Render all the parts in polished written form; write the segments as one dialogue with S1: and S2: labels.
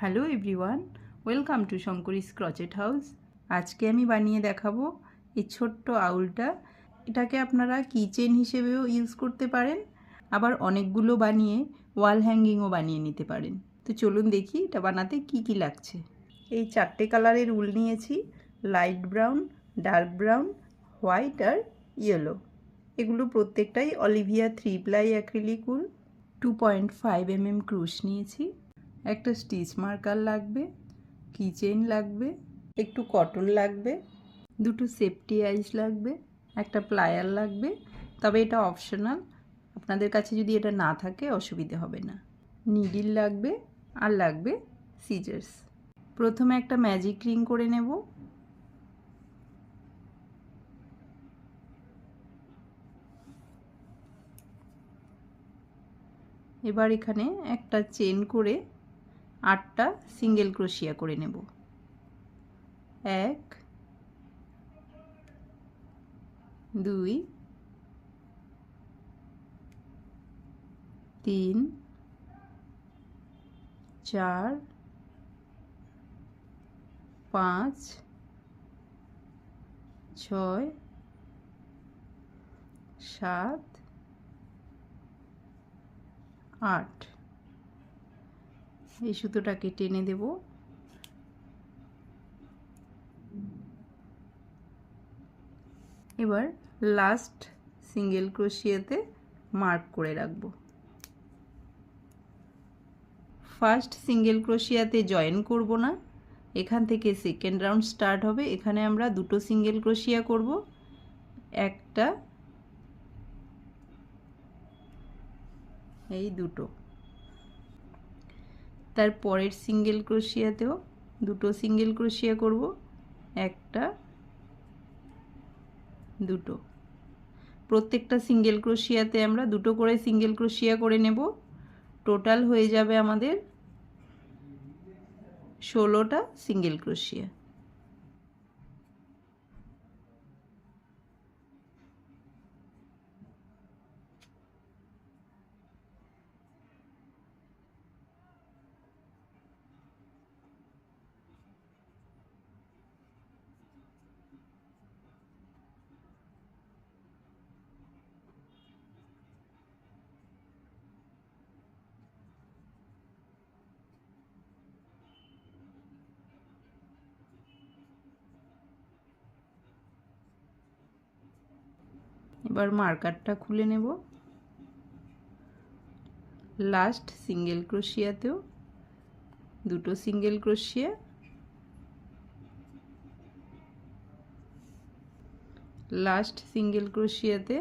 S1: Hello everyone, welcome to Shankari's crochet house. আজকে আমি বানিয়ে দেখাবো এই ছোট্ট আউলটা। এটাকে আপনারা কিচেন হিসেবেও ইউজ করতে পারেন, আবার অনেকগুলো বানিয়ে ওয়াল হ্যাঙ্গিংও বানিয়ে নিতে পারেন। তো চলুন দেখি এটা বানাতে কি কি লাগছে। এই 4টে কালারের উল নিয়েছি, light brown, dark brown, white আর ইয়েলো। এগুলো প্রত্যেকটাই Olivia 3 ply acrylic wool. 2.5 mm ক্রুশ নিয়েছি, একটা স্টিচ মার্কার লাগবে, কিচেন লাগবে, একটু কটন লাগবে, দুটো সেফটি আইস লাগবে, একটা প্লায়ার লাগবে, তবে এটা অপশনাল, আপনাদের কাছে যদি এটা না থাকে অসুবিধে হবে না। নিডিল লাগবে আর লাগবে সিজার্স। প্রথমে একটা ম্যাজিক রিং করে নেব। এবার এখানে একটা চেন করে 8টা সিঙ্গেল ক্রোশিয়া করে নেব। 1 2 3 4 5 6 7 8। এই সুতোটাকে টেনে দেব। এবার লাস্ট সিঙ্গেল ক্রোশিয়াতে মার্ক করে রাখব। ফার্স্ট সিঙ্গেল ক্রোশিয়াতে জয়েন করব না, এখান থেকে সেকেন্ড রাউন্ড স্টার্ট হবে। এখানে আমরা দুটো সিঙ্গেল ক্রোশিয়া করব, একটা এই দুটো। তার পরের সিঙ্গেল ক্রোশিয়াতেও দুটো সিঙ্গেল ক্রোশিয়া করব, একটা দুটো। প্রত্যেকটা সিঙ্গেল ক্রোশিয়াতে আমরা দুটো করে সিঙ্গেল ক্রোশিয়া করে নেব। টোটাল হয়ে যাবে আমাদের 16টা সিঙ্গেল ক্রোশিয়া। এবার মার্কারটা খুলে নেব। লাস্ট সিঙ্গেল ক্রোশিয়াতেও দুটো সিঙ্গেল ক্রোশিয়া, লাস্ট সিঙ্গেল ক্রোশিয়াতে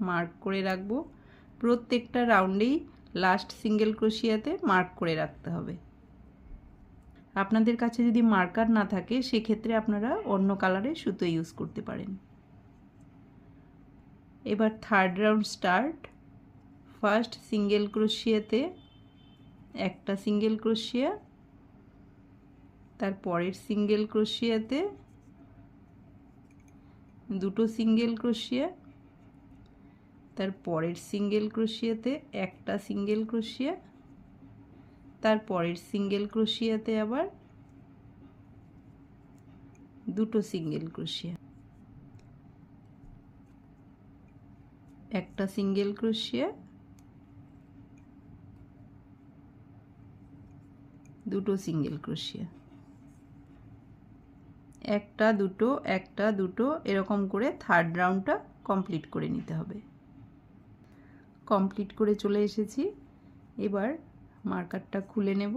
S1: মার্ক করে রাখব। প্রত্যেকটা রাউন্ডেই লাস্ট সিঙ্গেল ক্রোশিয়াতে মার্ক করে রাখতে হবে। আপনাদের কাছে যদি মার্কার না থাকে সেক্ষেত্রে আপনারা অন্য কালারের সুতো ইউজ করতে পারেন। এবার third round start. First single ক্রোশিয়াতে একটা সিঙ্গেল ক্রোশিয়া, তার পরের সিঙ্গেল ক্রোশিয়াতে দুটো সিঙ্গেল ক্রোশিয়া, তার পরের সিঙ্গেল ক্রোশিয়াতে একটা সিঙ্গেল ক্রোশিয়া, তার পরের সিঙ্গেল ক্রোশিয়াতে আবার দুটো সিঙ্গেল ক্রোশিয়া, একটা সিঙ্গেল ক্রোশিয়া, দুটো সিঙ্গেল ক্রোশিয়া, একটা দুটো এরকম করে থার্ড রাউন্ডটা কমপ্লিট করে নিতে হবে। কমপ্লিট করে চলে এসেছি। এবার মার্কারটা খুলে নেব।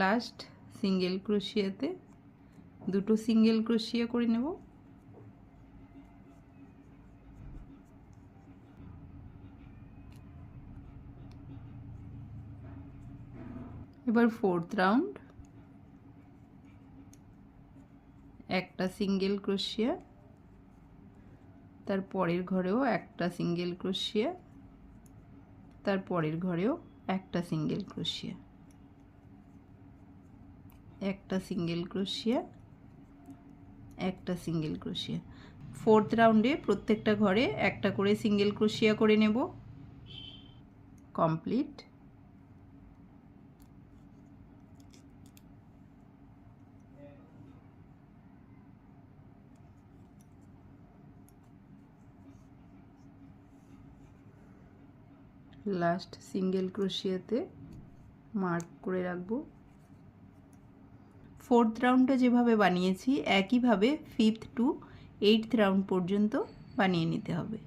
S1: লাস্ট সিঙ্গেল ক্রোশিয়াতে দুটো সিঙ্গেল ক্রোশিয়া করে নেব। এবার ফোর্থ রাউন্ড, একটা সিঙ্গেল ক্রোশিয়া, তার পরের ঘরেও একটা সিঙ্গেল ক্রোশিয়া, তার পরের ঘরেও একটা সিঙ্গেল ক্রোশিয়া, একটা সিঙ্গেল ক্রোশিয়া, একটা সিঙ্গেল ক্রোশিয়া। ফোর্থ রাউন্ডে প্রত্যেকটা ঘরে একটা করে সিঙ্গেল ক্রোশিয়া করে নেব। কমপ্লিট। লাস্ট সিঙ্গেল ক্রোশিয়াতে মার্ক করে রাখবো। ফোর্থ রাউন্ডটা যেভাবে বানিয়েছি একইভাবে 5th টু 8th রাউন্ড পর্যন্ত বানিয়ে নিতে হবে।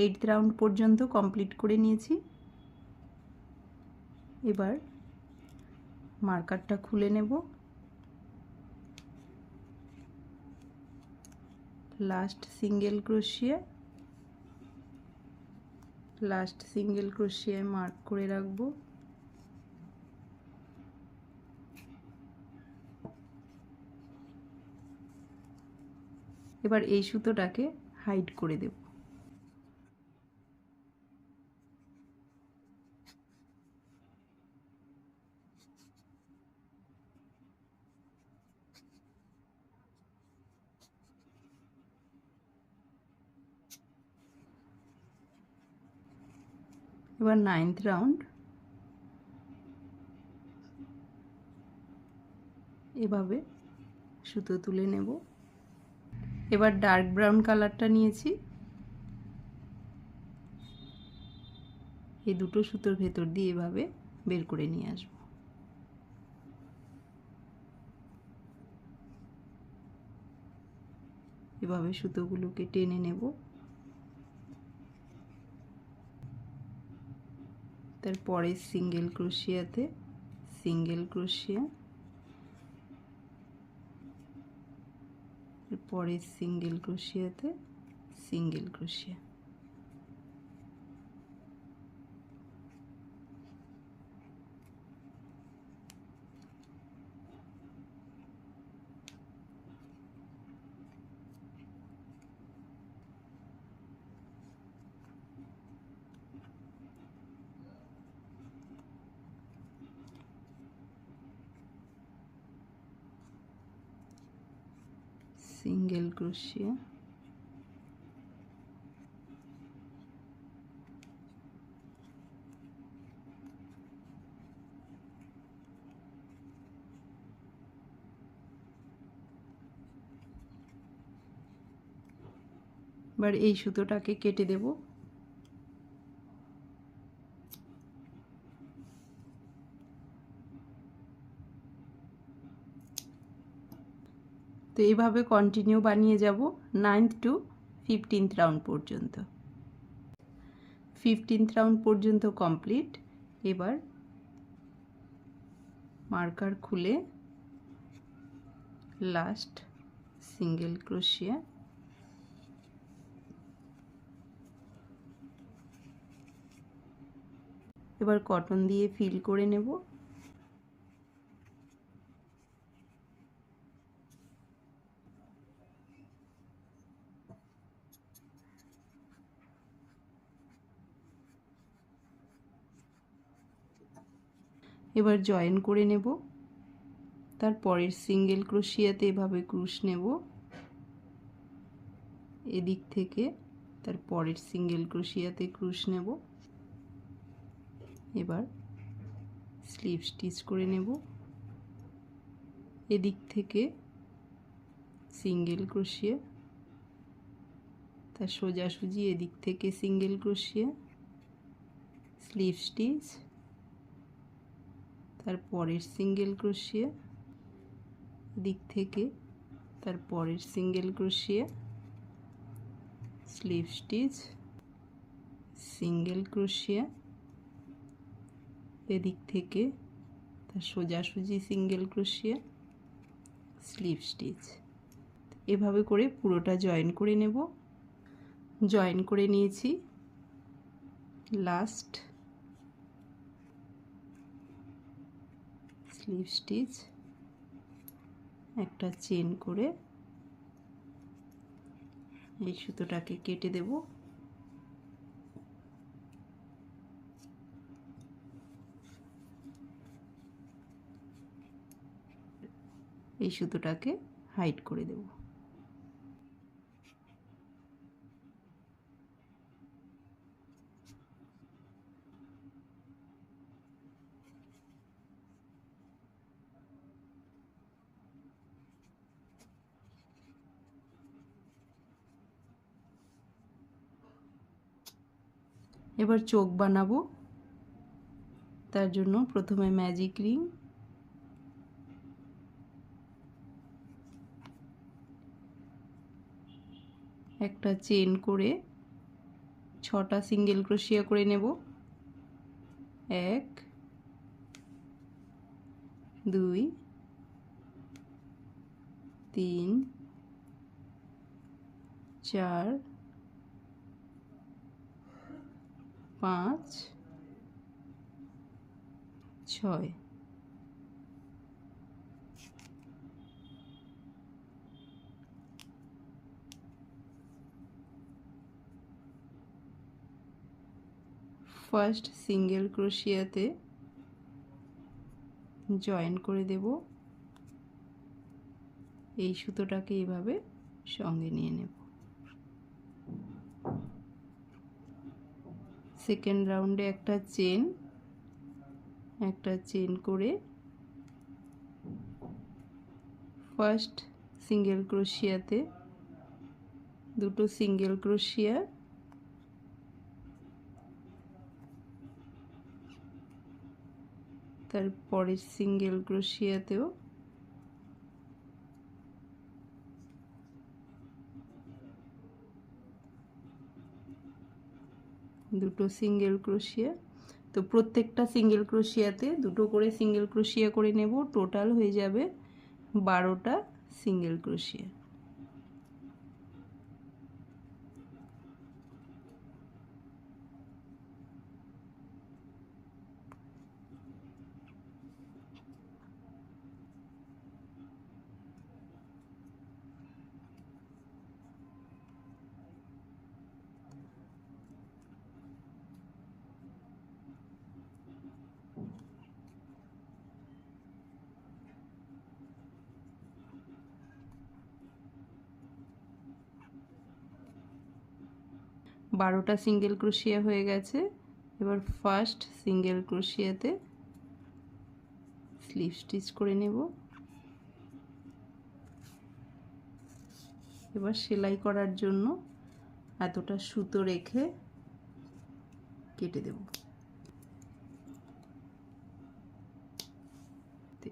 S1: এইটথ রাউন্ড পর্যন্ত কমপ্লিট করে নিয়েছি। এবার মার্কারটা খুলে নেব। লাস্ট সিঙ্গেল ক্রোশিয়া মার্ক করে রাখবো। এবার এই সুতোটাকে হাইড করে দেব। এবার 9th রাউন্ড এভাবে সুতো তুলে নেব। এবার ডার্ক ব্রাউন কালারটা নিয়েছি, এই দুটো সুতোর ভেতর দিয়ে এভাবে বের করে নিয়ে আসব। এভাবে সুতোগুলোকে টেনে নেব। তারপরে সিঙ্গেল ক্রোশিয়াতে সিঙ্গেল ক্রোশিয়া, এরপরে সিঙ্গেল ক্রোশিয়াতে সিঙ্গেল ক্রোশিয়া। সিঙ্গেল ক্রোশিয়া, এবার এই সুতোটাকে কেটে দেব। তো এইভাবে কন্টিনিউ বানিয়ে যাব 9th টু 15th রাউন্ড পর্যন্ত। 15th রাউন্ড পর্যন্ত কমপ্লিট। এবার মার্কার খুলে লাস্ট সিঙ্গেল ক্রোশিয়া, এবার কটন দিয়ে ফিল করে নেব। এবার জয়েন করে নেব। তারপরের সিঙ্গেল ক্রোশিয়াতে এভাবে ক্রুশ নেব এদিক থেকে, তারপরের সিঙ্গেল ক্রোশিয়াতে ক্রুশ নেব। এবার স্লিপ স্টিচ করে নেব এদিক থেকে সিঙ্গেল ক্রোশিয়া, তার সোজাসুজি এদিক থেকে সিঙ্গেল ক্রোশিয়া, স্লিপ স্টিচ, তারপরের সিঙ্গেল ক্রোশিয়া, দিক থেকে তারপরের সিঙ্গেল ক্রোশিয়া, স্লিপ স্টিচ, সিঙ্গেল ক্রোশিয়া, এদিক থেকে তার সোজাসুজি সিঙ্গেল ক্রোশিয়া, স্লিপ স্টিচ। এভাবে করে পুরোটা জয়েন করে নেব। জয়েন করে নিয়েছি। লাস্ট স্লিপ স্টিচ, একটা চেন করে এই সুতোটাকে কেটে দেব। এই সুতোটাকে হাইড করে দেব। এবার চোখ বানাবো। তার জন্য প্রথমে ম্যাজিক রিং, একটা চেন করে 6টা সিঙ্গেল ক্রোশিয়া করে নেব। 1 2 3 4 5 6। ফার্স্ট সিঙ্গেল ক্রোশিয়াতে জয়েন করে দেব। এই সুতোটাকে এইভাবে সঙ্গে নিয়ে নেব। সেকেন্ড রাউন্ডে একটা চেন করে ফার্স্ট সিঙ্গেল ক্রোশিয়াতে দুটো সিঙ্গেল ক্রোশিয়া, তারপরের সিঙ্গেল ক্রোশিয়াতেও দুটো সিঙ্গেল ক্রোশিয়া। তো প্রত্যেকটা সিঙ্গেল ক্রোশিয়াতে দুটো করে সিঙ্গেল ক্রোশিয়া করে নেব। টোটাল হয়ে যাবে 12টা সিঙ্গেল ক্রোশিয়া। বারোটা সিঙ্গেল ক্রোশিয়া হয়ে গেছে। এবার ফার্স্ট সিঙ্গেল ক্রোশিয়াতে স্লিপ স্টিচ করে নেব। এবার সেলাই করার জন্য এতটা সুতো রেখে কেটে দেব।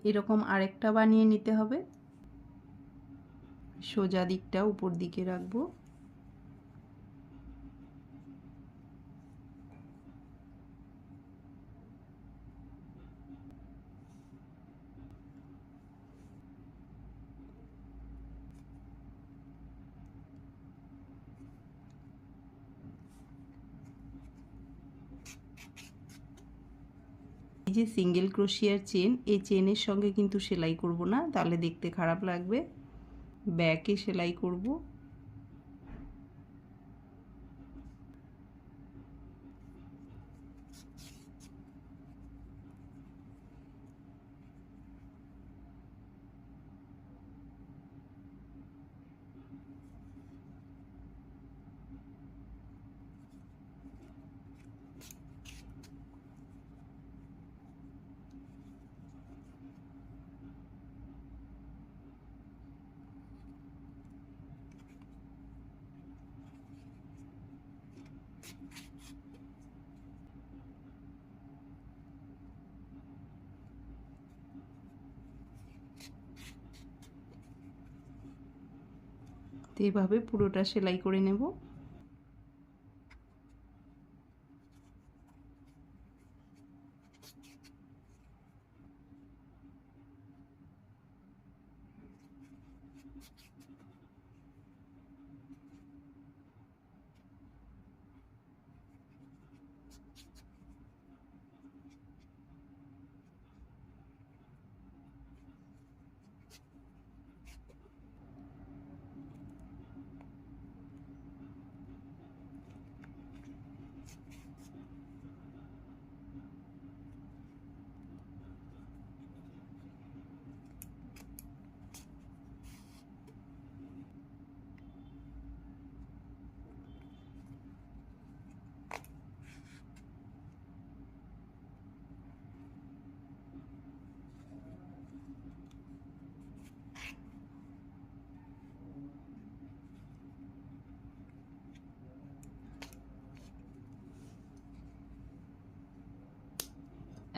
S1: এরকম আরেকটা বানিয়ে নিতে হবে। সোজা দিকটা উপর দিকে রাখবো। এই যে সিঙ্গেল ক্রোশিয়ার চেন, এই চেনের সঙ্গে কিন্তু সেলাই করব না, তাহলে দেখতে খারাপ লাগবে। ব্যাকে সেলাই করব। তো এইভাবে পুরোটা সেলাই করে নেব।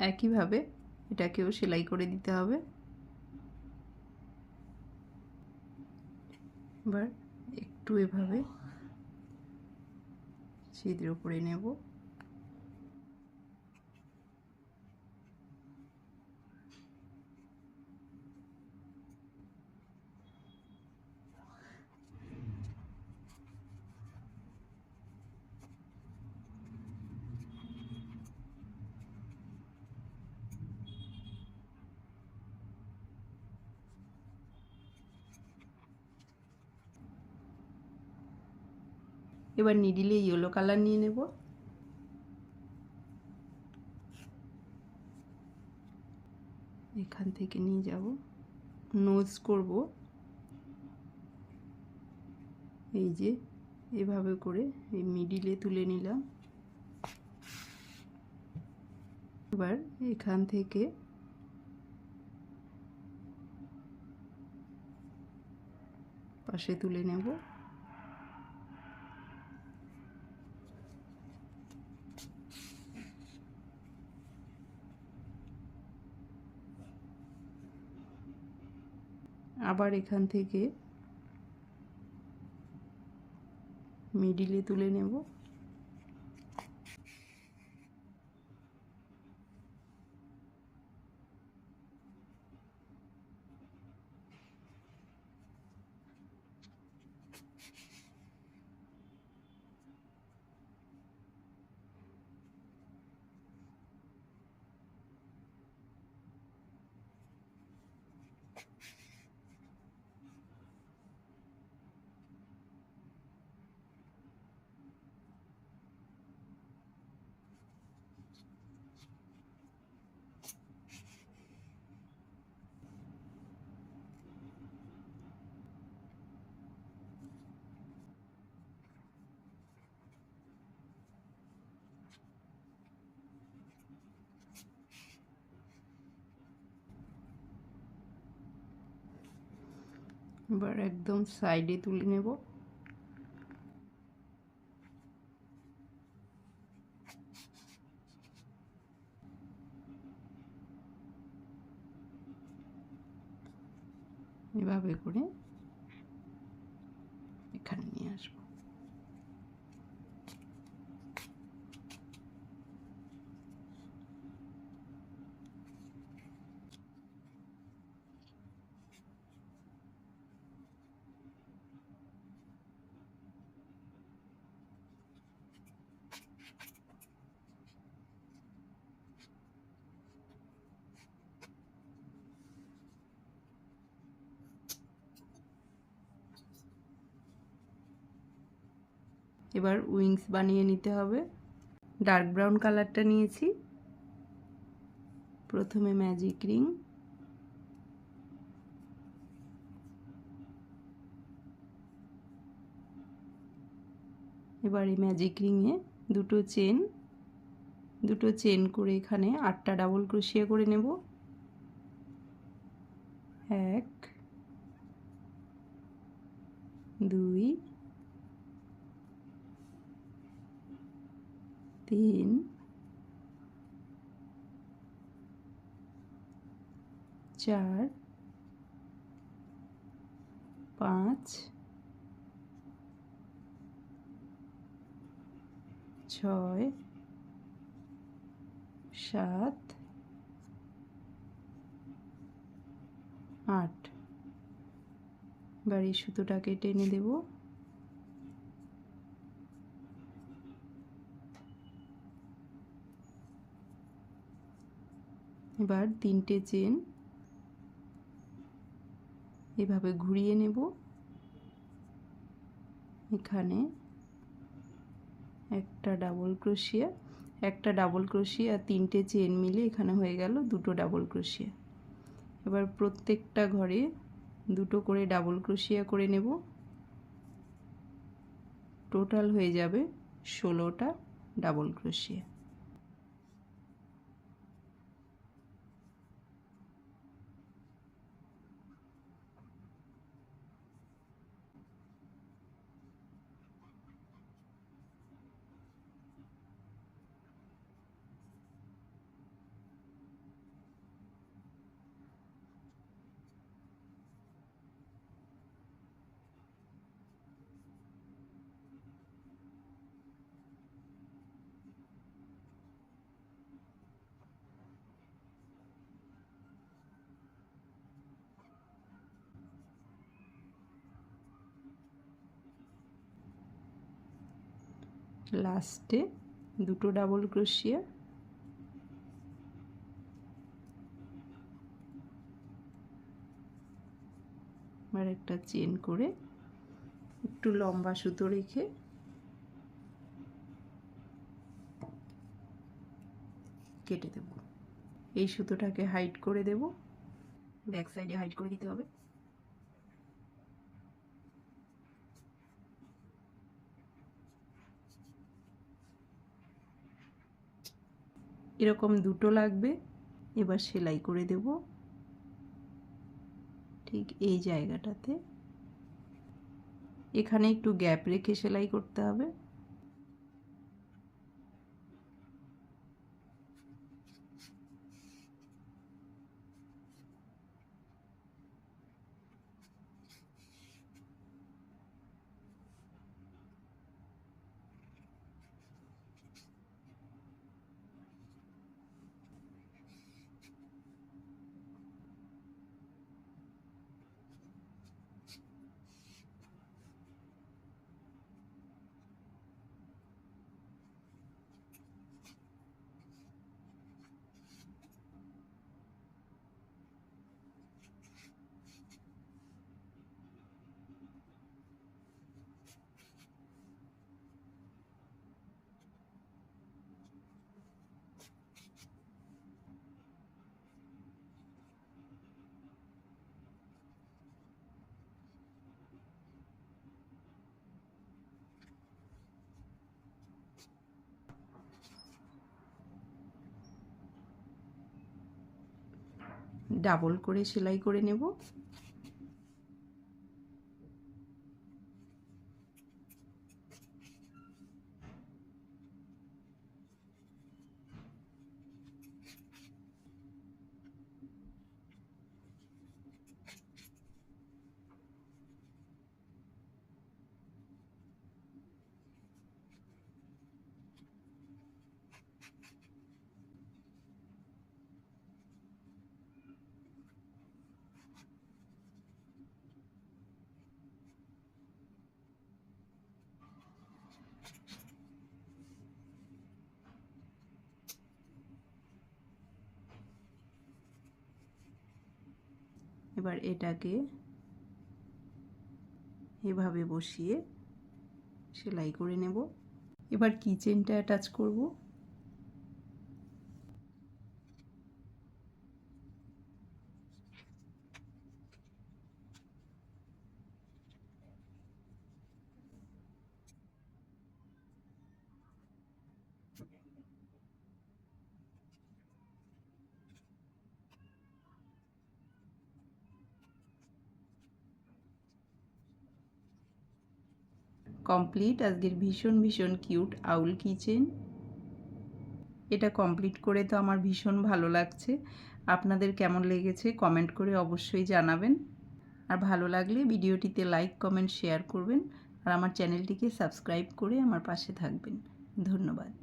S1: একইভাবে এটাকেও সেলাই করে দিতে হবে। এবার একটু এভাবে ছিদ্র করে নেব। এবার নিডিলে ইয়েলো কালার নিয়ে নেব। এখান থেকে নিয়ে যাব, নোজ করব। এই যে এভাবে করে এই মিডিলে তুলে নিলাম। এবার এখান থেকে পাশে তুলে নেব। আবার এখান থেকে মিডিলে তুলে নেব। এবার একদম সাইডে তুলে নেব। এভাবে করে এখানে নিয়ে আসবো। এবার উইংস বানিয়ে নিতে হবে। ডার্ক ব্রাউন কালারটা নিয়েছি। প্রথমে ম্যাজিক রিং, এবার এই ম্যাজিক রিংয়ে দুটো চেন করে এখানে 8টা ডাবল ক্রোশিয়া করে নেব। 1 2 3 4 5 6 7 8। এবার এই সুতোটাকে টেনে দেব। এবার 3টে চেন এভাবে ঘুরিয়ে নেব। এখানে একটা ডাবল ক্রোশিয়া, একটা ডাবল ক্রোশিয়া আর 3টে চেন মিলে এখানে হয়ে গেল 2টো ডাবল ক্রোশিয়া। এবার প্রত্যেকটা ঘরে 2টো করে ডাবল ক্রোশিয়া করে নেব। টোটাল হয়ে যাবে 16টা ডাবল ক্রোশিয়া। লাস্টে দুটো ডাবল ক্রোশিয়া, আর একটা চেন করে একটু লম্বা সুতো রেখে কেটে দেব। এই সুতোটাকে হাইড করে দেব, ব্যাক সাইডে হাইড করে দিতে হবে। এরকম দুটো লাগবে। এবার সেলাই করে দেব ঠিক এই জায়গাটাতে। এখানে একটু গ্যাপ রেখে সেলাই করতে হবে। ডাবল করে সেলাই করে নেব। এবার এটাকে এভাবে বসিয়ে সেলাই করে নেব। এবার কিচেনটা অ্যাটাচ করব। কমপ্লিট আজকের ভীষণ ভীষণ কিউট আউল কিচেন। এটা কমপ্লিট করে তো আমার ভীষণ ভালো লাগছে। আপনাদের কেমন লেগেছে কমেন্ট করে অবশ্যই জানাবেন। আর ভালো লাগলে ভিডিওটিতে লাইক কমেন্ট শেয়ার করবেন। আর আমার চ্যানেলটিকে সাবস্ক্রাইব করে আমার পাশে থাকবেন। ধন্যবাদ।